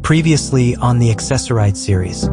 Previously on the Accessoride series.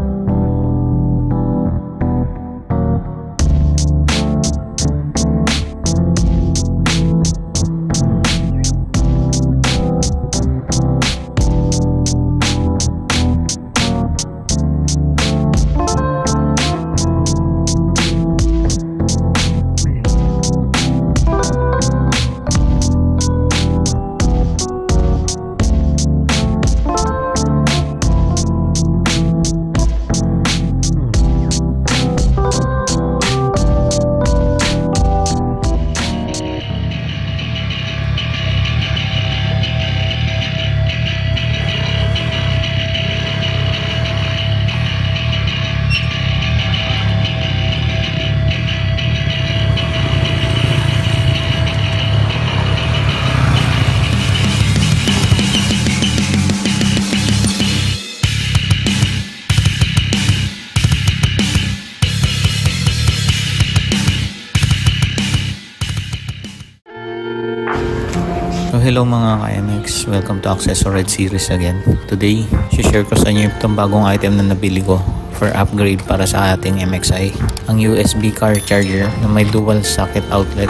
So hello mga ka-MX, welcome to Accessoride series again. Today, share ko sa inyo itong bagong item na nabili ko for upgrade para sa ating MXi. Ang USB car charger na may dual socket outlet.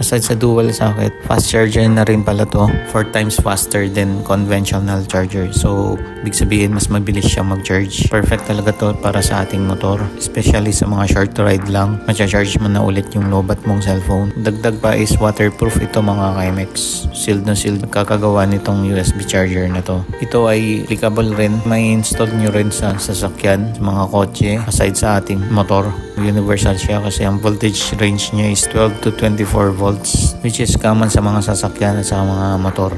Aside sa dual socket, fast charger na rin pala to, 4 times faster than conventional charger. So, ibig sabihin mas mabilis siya mag-charge. Perfect talaga to para sa ating motor, especially sa mga short ride lang. Macha-charge mo na ulit yung lobat mong cellphone. Dagdag pa is waterproof ito mga ka-MX. Sealed na sealed kakagawa nitong USB charger na to. Ito ay applicable rin. May install nyo rin sa sasakyan, sa mga kotse, aside sa ating motor. Universal siya kasi ang voltage range niya is 12 to 24 volts, which is common sa mga sasakyan at sa mga motor.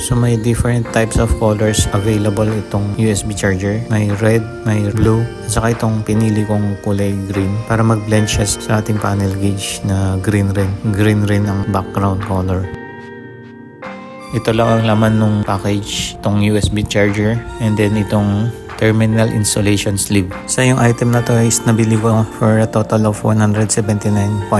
So may different types of colors available itong USB charger. May red, may blue, at saka itong pinili kong kulay green para mag-blend siya sa ating panel gauge na green rin. Green rin ang background color. Ito lang ang laman ng package, itong USB charger, and then itong terminal installation sleeve. Sa yung item na to is nabili ko for a total of 179.60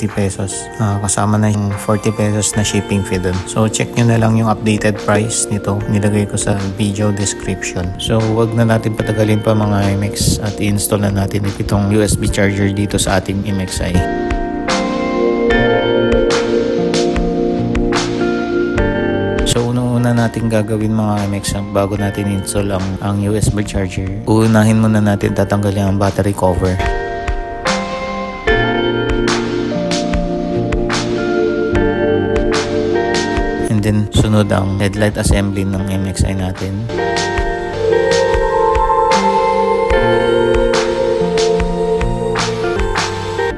pesos. Kasama na yung 40 pesos na shipping fee dun. So check nyo na lang yung updated price nito. Nilagay ko sa video description. So wag na natin patagalin pa mga MX at i-install na natin itong USB charger dito sa ating MXi. So una natin gagawin mga MX bago natin install ang USB charger. Uunahin muna natin tatanggalin ang battery cover. And then sunod ang headlight assembly ng MXi natin.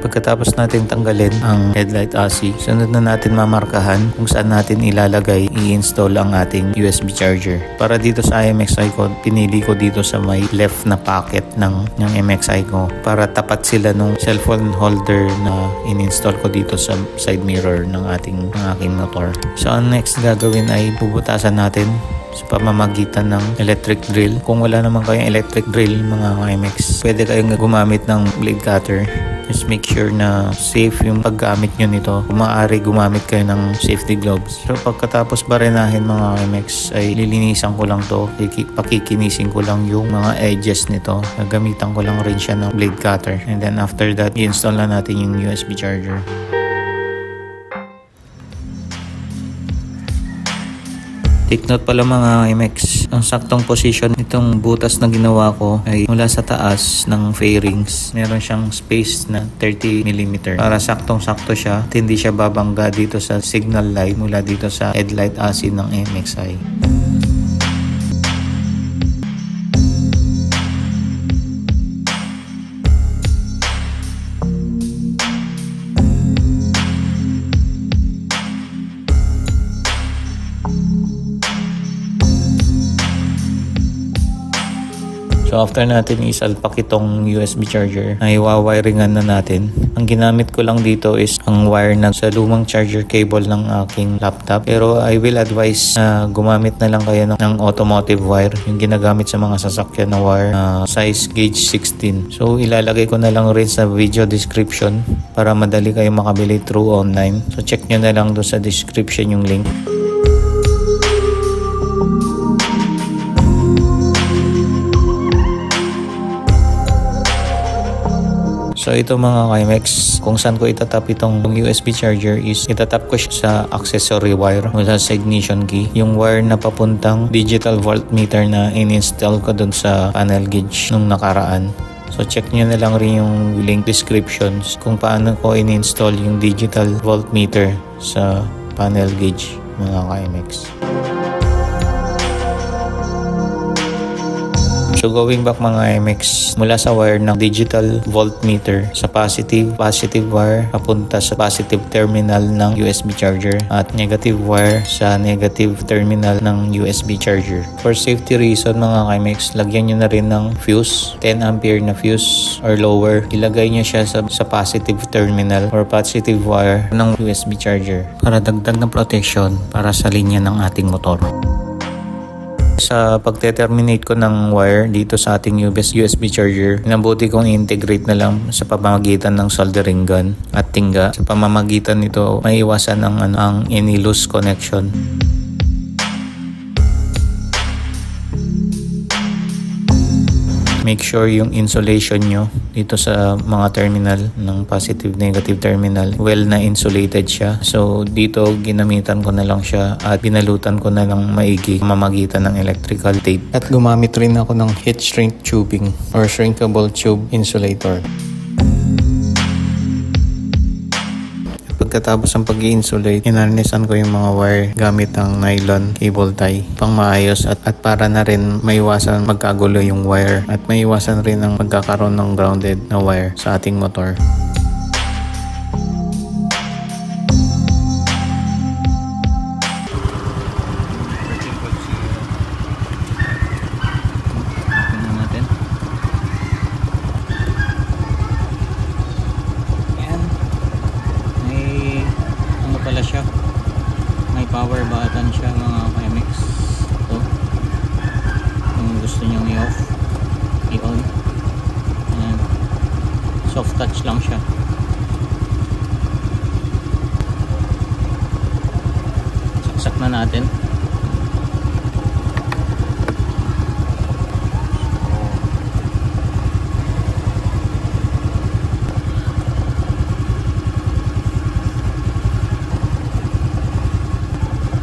Pagkatapos natin tanggalin ang headlight AC, sunod na natin mamarkahan kung saan natin ilalagay, i-install ang ating USB charger. Para dito sa MXi ko, pinili ko dito sa may left na pocket ng MXi ko para tapat sila nung cellphone holder na in-install ko dito sa side mirror ng aking motor. So ang next gagawin ay bubutasan natin sa pamamagitan ng electric drill. Kung wala naman kayong electric drill mga MX, pwede kayong gumamit ng blade cutter. Just make sure na safe yung paggamit nyo nito. Kung maaari, gumamit kayo ng safety gloves. So pagkatapos barenahin mga MX ay lilinisan ko lang to. Pakikinisin ko lang yung mga edges nito. Gagamitan ko lang rin siya ng blade cutter. And then after that, i-install na natin yung USB charger. Take note pala mga MX, ang saktong position nitong butas na ginawa ko ay mula sa taas ng fairings. Meron siyang space na 30mm para saktong-sakto siya at hindi siya babangga dito sa signal light mula dito sa headlight AC ng MXi. So after natin isalpak itong USB charger, ay wawiringan na natin. Ang ginamit ko lang dito is ang wire na sa lumang charger cable ng aking laptop. Pero I will advise na gumamit na lang kayo ng automotive wire. Yung ginagamit sa mga sasakyan na wire size gauge 16. So ilalagay ko na lang rin sa video description para madali kayo makabili through online. So check nyo na lang doon sa description yung link. So ito mga Kimex, kung saan ko itatap itong USB charger is itatap ko siya sa accessory wire mula sa ignition key. Yung wire na papuntang digital voltmeter na in-install ko dun sa panel gauge nung nakaraan. So check nyo na lang rin yung link descriptions kung paano ko in-install yung digital voltmeter sa panel gauge mga Kimex. So going back mga Kimex, mula sa wire ng digital voltmeter sa positive wire papunta sa positive terminal ng USB charger at negative wire sa negative terminal ng USB charger. For safety reason mga Kimex, lagyan nyo na rin ng fuse, 10 ampere na fuse or lower. Ilagay nyo siya sa positive terminal or positive wire ng USB charger para dagdag na protection para sa linya ng ating motor. Sa pagte-terminate ko ng wire dito sa ating USB charger, inabuti kong i-integrate na lang sa pamamagitan ng soldering gun at tingga. Sa pamamagitan nito, maiwasan ang any loose connection. Make sure yung insulation nyo dito sa mga terminal ng positive negative terminal well na insulated siya. So dito ginamitan ko na lang siya at binalutan ko na lang maigi mamagitan ng electrical tape. At gumamit rin ako ng heat shrink tubing or shrinkable tube insulator. Pagkatapos ng pag-i-insulate, inarnesan ko yung mga wire gamit ang nylon cable tie pang maayos at para na rin maiwasan magkagulo yung wire at maiwasan rin ang pagkakaroon ng grounded na wire sa ating motor. Siya. May power button siya mga Kimex. So, kung gusto nyo i-off, i-on. Ayan. Soft touch lang siya. Saksak na natin.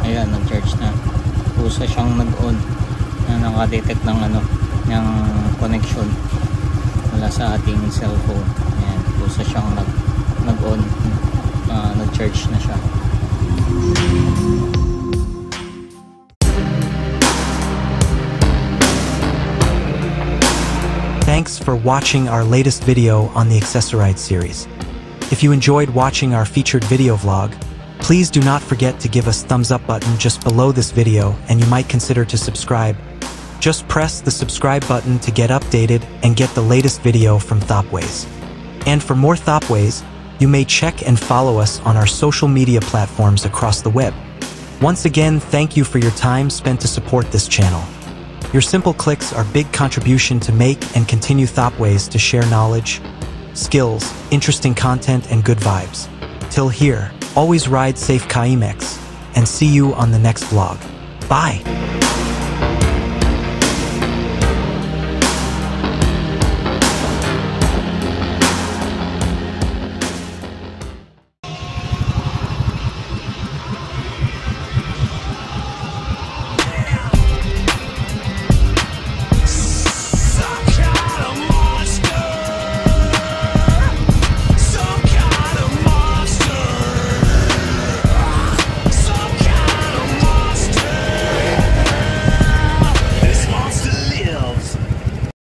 Ayan, nag-charge na. Pusa siyang nag-on na nakadetect ng ng connection mula sa ating cellphone. Ayan, pusa siyang nag-on, nag-charge na siya. Thanks for watching our latest video on the Accessorite series. If you enjoyed watching our featured video vlog, please do not forget to give us thumbs up button just below this video, and you might consider to subscribe. Just press the subscribe button to get updated and get the latest video from Thopways. And for more Thopways, you may check and follow us on our social media platforms across the web. Once again, thank you for your time spent to support this channel. Your simple clicks are big contribution to make and continue Thopways to share knowledge, skills, interesting content, and good vibes. Till here, always ride safe Kimex, and see you on the next vlog. Bye!